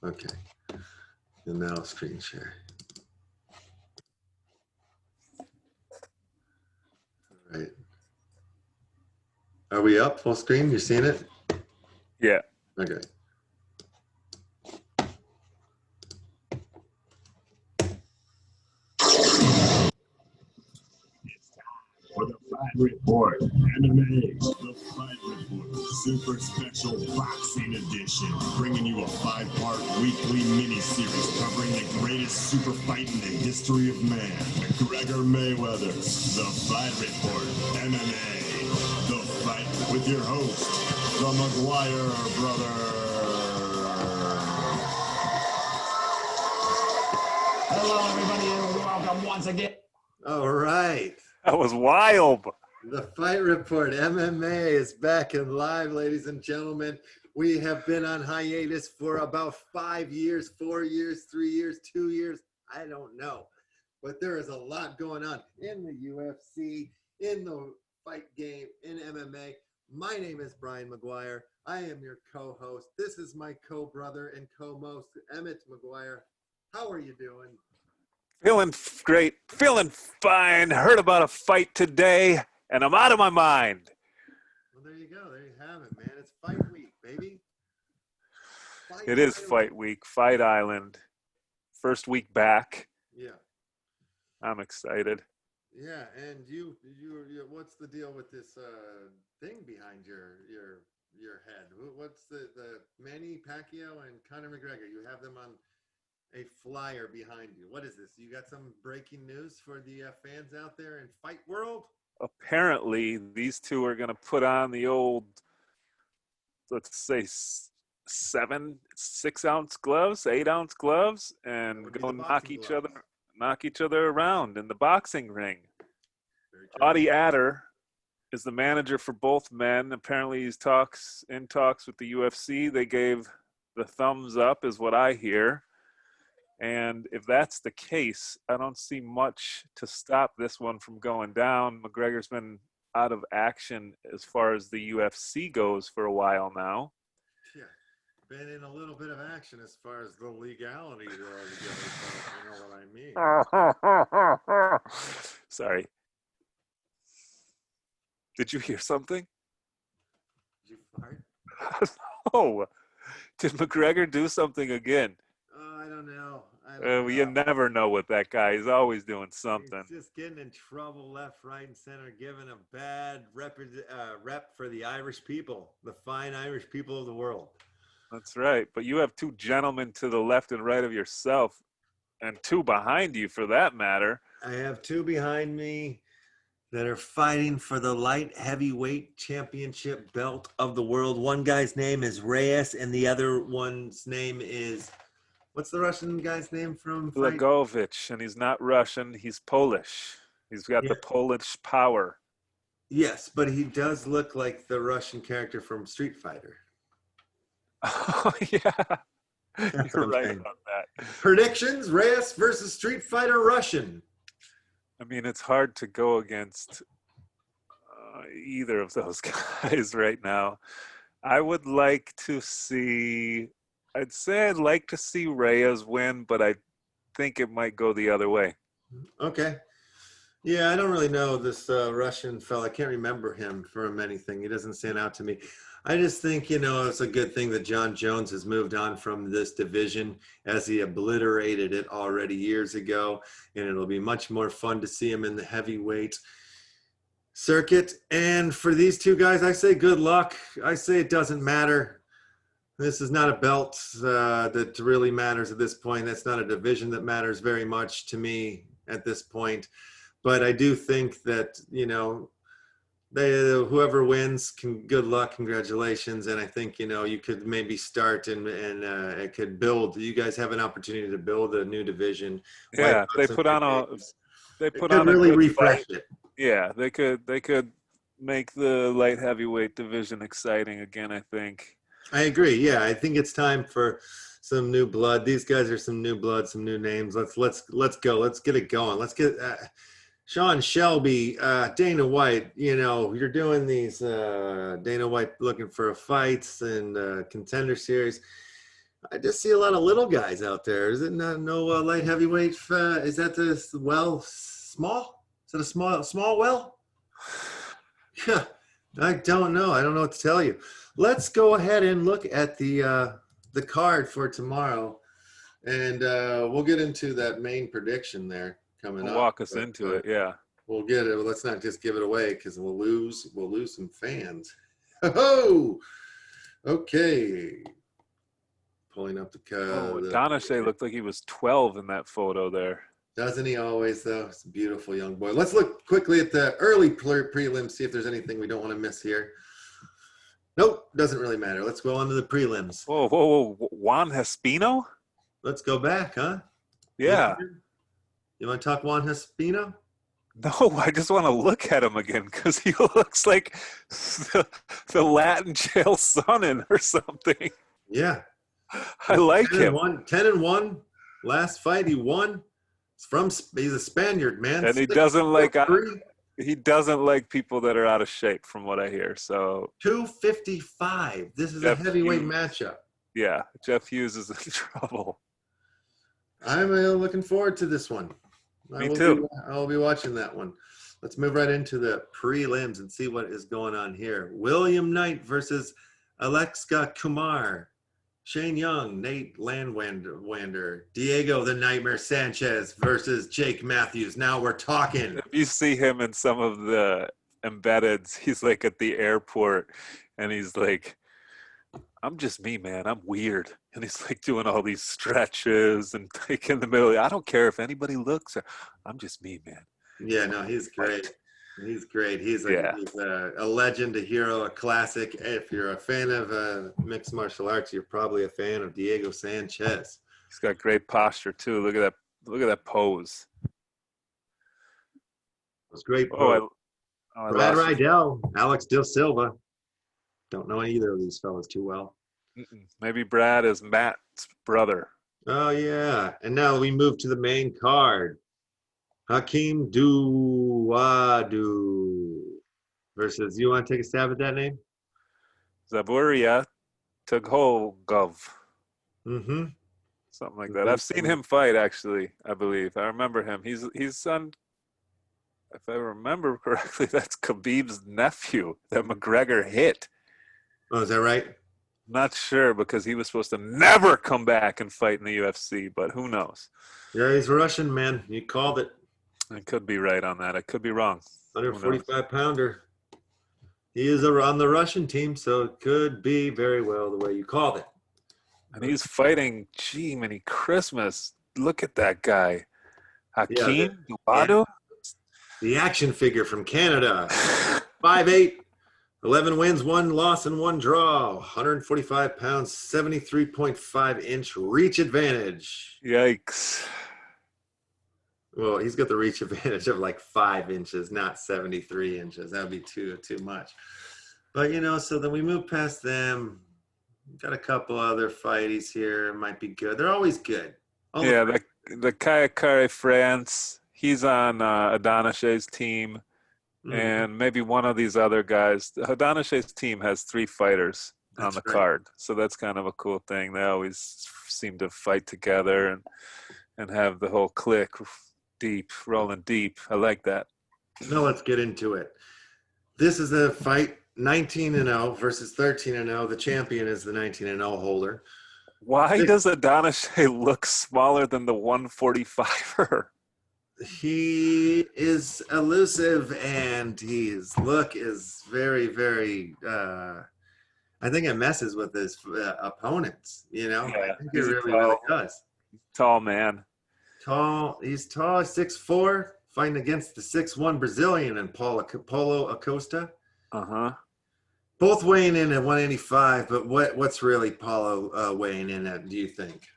Okay. And now screen share. All right. Are we up full screen? You seeing it? Yeah. Okay. For the Fight Report, MMA, the Fight Report, super special boxing edition, bringing you a 5-part weekly mini-series covering the greatest super fight in the history of man, McGregor Mayweather, the Fight Report, MMA, the Fight with your host, the McGuire brothers. Hello, everybody, and welcome once again. All right. That was wild. The Fight Report MMA is back and live, ladies and gentlemen. We have been on hiatus for about 5 years, 4 years, 3 years, 2 years. I don't know. But there is a lot going on in the UFC, in the fight game, in MMA. My name is Brian McGuire. I am your co-host. This is my co-brother and co-most, Emmett McGuire. How are you doing? Feeling great. Feeling fine. Heard about a fight today, and I'm out of my mind. Well, there you go. There you have it, man. It's fight week, baby. It is fight week. Fight Island. First week back. Yeah. I'm excited. Yeah, and you what's the deal with this thing behind your head? What's the Manny Pacquiao and Conor McGregor? You have them on a flyer behind you. What is this? You got some breaking news for the fans out there in fight world? Apparently, these two are going to put on the old, let's say, 6-ounce gloves, 8-ounce gloves, and go knock each other around in the boxing ring. Audie Adder is the manager for both men. Apparently, he's in talks with the UFC. They gave the thumbs up, is what I hear. And if that's the case, I don't see much to stop this one from going down. McGregor's been out of action as far as the UFC goes for a while now. Yeah, been in a little bit of action as far as the legality world goes. You know what I mean? Sorry. Did you hear something? Did you fart? No. Did McGregor do something again? I don't know. You never know with that guy. He's always doing something. He's just getting in trouble left, right, and center, giving a bad rep for the Irish people, the fine Irish people of the world. That's right. But you have two gentlemen to the left and right of yourself, and two behind you for that matter. I have two behind me that are fighting for the light heavyweight championship belt of the world. One guy's name is Reyes, and the other one's name is... What's the Russian guy's name from fight? Blagovic, and he's not Russian. He's Polish. He's got the Polish power. Yes, but he does look like the Russian character from Street Fighter. Oh, yeah. You're right about that. Predictions, Reyes versus Street Fighter Russian. I mean, it's hard to go against either of those guys right now. I would like to see... I'd say I'd like to see Reyes win, but I think it might go the other way. Okay. Yeah, I don't really know this Russian fella. I can't remember him from anything. He doesn't stand out to me. I just think, it's a good thing that John Jones has moved on from this division as he obliterated it already years ago. And it'll be much more fun to see him in the heavyweight circuit. And for these two guys, I say good luck. I say it doesn't matter. This is not a belt that really matters at this point. That's not a division that matters very much to me at this point. But I do think that, whoever wins, good luck, congratulations. And I think, you could maybe start and it could build. You guys have an opportunity to build a new division. Yeah, they put on a really refresh it. Yeah, they could make the light heavyweight division exciting again, I think. I agree. Yeah, I think it's time for some new blood. These guys are some new blood, some new names. Let's go. Let's get it going. Let's get Sean Shelby, Dana White. You're doing these Dana White looking for fights and contender series. I just see a lot of little guys out there. Is it not no light heavyweight? Is that the small? Is it a small well? Yeah, I don't know. I don't know what to tell you. Let's go ahead and look at the card for tomorrow, and we'll get into that main prediction there coming We'll up. walk us But, into it, yeah. We'll get it. Let's not just give it away because we'll lose some fans. Oh, okay. Pulling up the Oh, card. Donahue looked like he was 12 in that photo there. Doesn't he always, though? It's a beautiful young boy. Let's look quickly at the early prelims, see if there's anything we don't want to miss here. Nope, doesn't really matter. Let's go on to the prelims. Whoa. Juan Espino? Let's go back, huh? Yeah. You want to talk Juan Espino? No, I just want to look at him again because he looks like the Latin jail Sonnen or something. Yeah. I like him. 10-1. Last fight he won. He's a Spaniard, man. And he doesn't like people that are out of shape from what I hear. So 255. This is a heavyweight matchup. Yeah, Jeff Hughes is in trouble. I'm looking forward to this one. Me too. I'll be watching that one. Let's move right into the prelims and see what is going on here. William Knight versus Alexka Kumar. Shane Young, Nate Landwander, Diego the Nightmare Sanchez versus Jake Matthews. Now we're talking. If you see him in some of the embeddeds, he's like at the airport and he's like, I'm just me, man. I'm weird. And he's like doing all these stretches and like in the middle. I don't care if anybody looks. I'm just me, man. Yeah, no, he's great. He's great. He's a legend, a hero, a classic. If you're a fan of mixed martial arts, you're probably a fan of Diego Sanchez. He's got great posture too. Look at that. Look at that pose. It's great. I Brad Rydell, Alex Del Silva. Don't know either of these fellas too well. Maybe Brad is Matt's brother. Oh yeah. And now we move to the main card. Hakeem Duwadu versus, you want to take a stab at that name? Zaburia Tughogov. Mm-hmm. Something like that. I've seen him fight, actually, I believe. I remember him. He's on, if I remember correctly, that's Khabib's nephew that McGregor hit. Oh, is that right? Not sure because he was supposed to never come back and fight in the UFC, but who knows? Yeah, he's Russian, man. You called it. I could be right on that. I could be wrong. 145-pounder. He is on the Russian team, so it could be very well the way you called it. And he's fighting, many Christmas. Look at that guy. Hakeem Duwadu? The action figure from Canada. 5'8", 11 wins, 1 loss, and 1 draw. 145 pounds, 73.5-inch reach advantage. Yikes. Well, he's got the reach advantage of like 5 inches, not 73 inches. That would be too much. But, so then we move past them. Got a couple other fighties here. Might be good. They're always good. The Kayakare France, he's on Adonishe's team. Mm-hmm. And maybe one of these other guys. Adonishe's team has 3 fighters on the card. So that's kind of a cool thing. They always seem to fight together and have the whole clique rolling deep. I like that. Now let's get into it. This is a fight 19-0 versus 13-0. The champion is the 19-0 holder. Why does Adonishe look smaller than the 145er? He is elusive and his look is very, very I think it messes with his opponents, Yeah, I think it really does. Tall man. He's tall, 6'4", fighting against the 6'1" Brazilian and Paulo Costa. Uh-huh. Both weighing in at 185, but what's really Paulo weighing in at, do you think?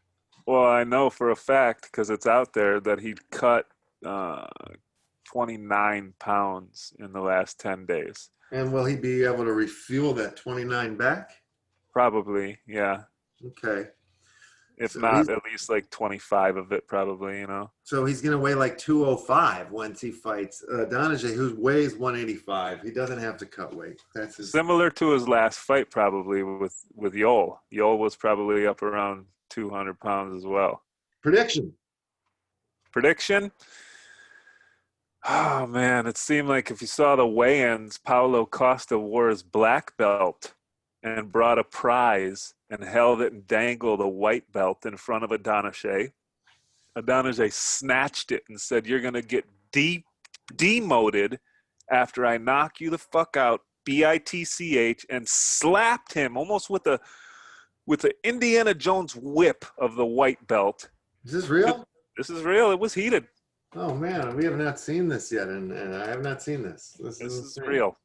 Well, I know for a fact, because it's out there, that he cut 29 pounds in the last 10 days. And will he be able to refuel that 29 back? Probably, yeah. Okay. If So not, at least like 25 of it, probably. So he's going to weigh like 205 once he fights Donajay, who weighs 185. He doesn't have to cut weight. That's his Similar to his last fight, probably with Yoel. Yoel was probably up around 200 pounds as well. prediction. Prediction? Oh man, it seemed like if you saw the weigh-ins, Paulo Costa wore his black belt and brought a prize and held it and dangled a white belt in front of Adesanya. Adesanya snatched it and said, "You're gonna get demoted after I knock you the fuck out, bitch," and slapped him almost with the Indiana Jones whip of the white belt. Is this real? This is real. It was heated. Oh man, we have not seen this yet, and I have not seen this. This This is insane. real.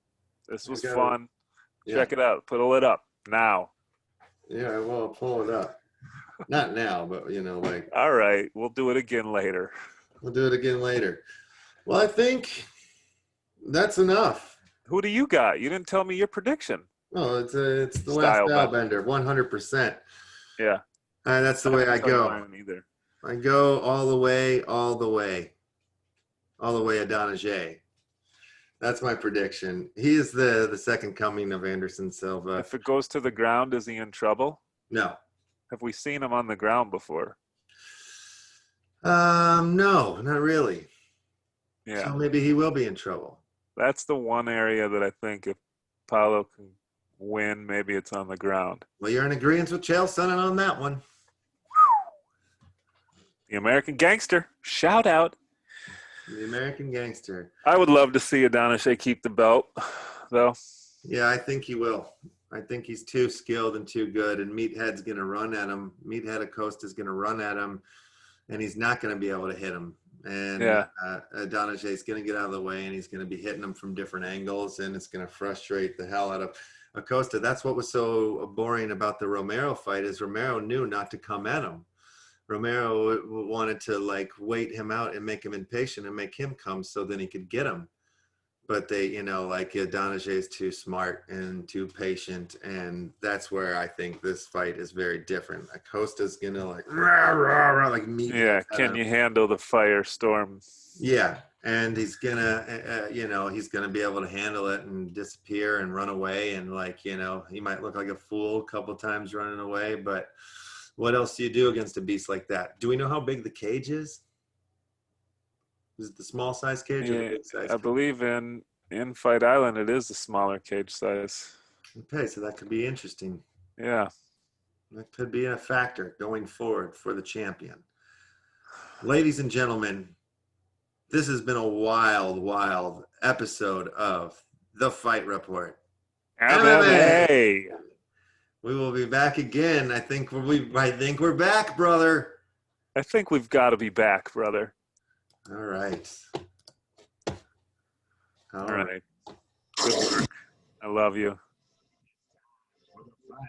This was fun. Yeah. Check it out. Put it up now. Yeah, well, pull it up. Not now, but like All right, we'll do it again later. we'll do it again later. Well, I think that's enough. Who do you got? You didn't tell me your prediction. Oh, it's the Style last style bender, 100%. Yeah. That's the way I don't go. mind either. I go all the way, Adonijay. That's my prediction. He is the second coming of Anderson Silva. If it goes to the ground, is he in trouble? No. Have we seen him on the ground before? No, not really. Yeah. So maybe he will be in trouble. That's the one area that I think if Paulo can win, maybe it's on the ground. Well, you're in agreement with Chael Sonnen on that one. The American Gangster. Shout out. The American Gangster. I would love to see Adesanya keep the belt, though. Yeah, I think he will. I think he's too skilled and too good, and Meathead's going to run at him. Meathead of Costa is going to run at him, and he's not going to be able to hit him. And Donajay is going to get out of the way, and he's going to be hitting him from different angles, and it's going to frustrate the hell out of Acosta. That's what was so boring about the Romero fight is Romero knew not to come at him. Romero wanted to wait him out and make him impatient and make him come so then he could get him. But they, Donajay is too smart and too patient, and that's where I think this fight is very different. Acosta's gonna rah, rah, rah, meet. Yeah, can you handle the firestorm? Yeah, and he's gonna, he's gonna be able to handle it and disappear and run away, and he might look like a fool a couple times running away, but what else do you do against a beast like that? Do we know how big the cage is? Is it the small size cage or the big size? I believe in Fight Island, it is the smaller cage size. Okay, so that could be interesting. Yeah. That could be a factor going forward for the champion. Ladies and gentlemen, this has been a wild, wild episode of The Fight Report. MMA. We will be back again. I think we're back, brother. I think we've got to be back, brother. All right. All right. Good work. I love you.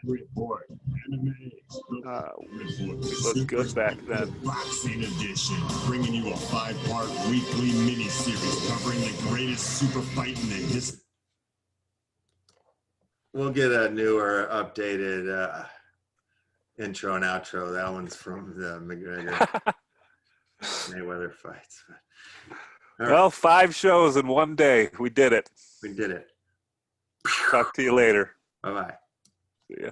Report. MMA. Looked good back then. Boxing edition, bringing you a 5-part weekly mini-series covering the greatest super fight in the history. We'll get a newer, updated intro and outro. That one's from the McGregor Mayweather fights. All right. Well, 5 shows in one day. We did it. We did it. Talk to you later. Bye-bye. See ya.